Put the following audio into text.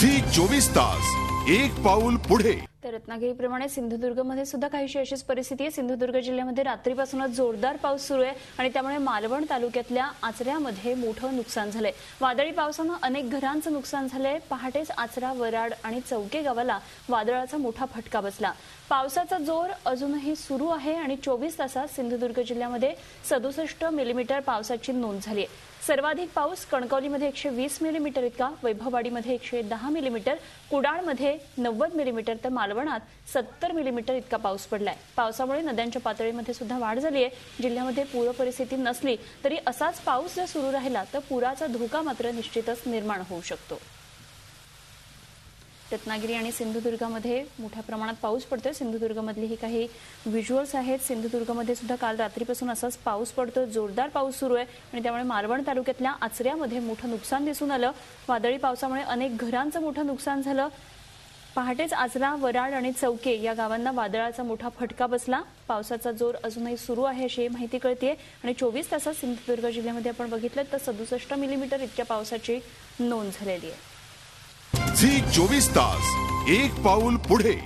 Zee 24 तास एक पाऊल पुढे। तर रत्नागिरीप्रमाणे सिंधुदुर्गमध्ये सुद्धा काहीशी अशीच परिस्थिती आहे। सिंधुदुर्ग जिल्ह्यामध्ये रात्रीपासूनच जोरदार पाऊस सुरू आहे आणि त्यामुळे मालवण तालुक्यातल्या आचऱ्यामध्ये मोठं नुकसान झालंय। वादळी पावसानं अनेक घरांचं नुकसान झालंय। पहाटेच आचरा, वराड आणि चौके गावाला वादळाचा मोठा फटका बसला। पावसाचा जोर अजूनही सुरू आहे आणि 24 तासात सिंधुदुर्ग जिल्ह्यामध्ये 67 मिलीमीटर पावसाची नोंद झाली आहे। सर्वाधिक पाऊस कणकवलीमध्ये 120 मिलीमीटर इतका, वैभववाडीमध्ये 110 मिलीमीटर, कुडाळमध्ये 90 मिलीमीटर तर मालवणात 70 मिलीमीटर इतका पाऊस पडलाय। पावसामुळे नद्यांच्या पातळीमध्ये सुद्धा वाढ झाली आहे। जिल्ह्यामध्ये पूर परिस्थिती नसली तरी असाच पाऊस जर सुरू राहिला तर पुराचा धोका मात्र निश्चितच निर्माण होऊ शकतो। रत्नागिरी आणि सिंधुदुर्गमध्ये मोठ्या प्रमाणात पाऊस पडतोय। सिंधुदुर्गमधली ही काही व्हिज्युअल्स आहेत। सिंधुदुर्गमध्ये सुद्धा काल रात्रीपासून असाच पाऊस पडतोय, जोरदार पाऊस सुरू आहे आणि त्यामुळे मालवण तालुक्यातल्या आचऱ्यामध्ये मोठं नुकसान दिसून आलं। वादळी पावसामुळे अनेक घरांचं मोठं नुकसान झालं। पहाटेच आचरा, वराड आणि चौके या गावांना वादळाचा मोठा फटका बसला। पावसाचा जोर अजूनही सुरू आहे अशी माहिती कळतेय आणि 24 तासात सिंधुदुर्ग जिल्ह्यामध्ये आपण बघितलं तर 67 मिलीमीटर इतक्या पावसाची नोंद झालेली आहे। झी 24 तास एक पाऊल पुढे।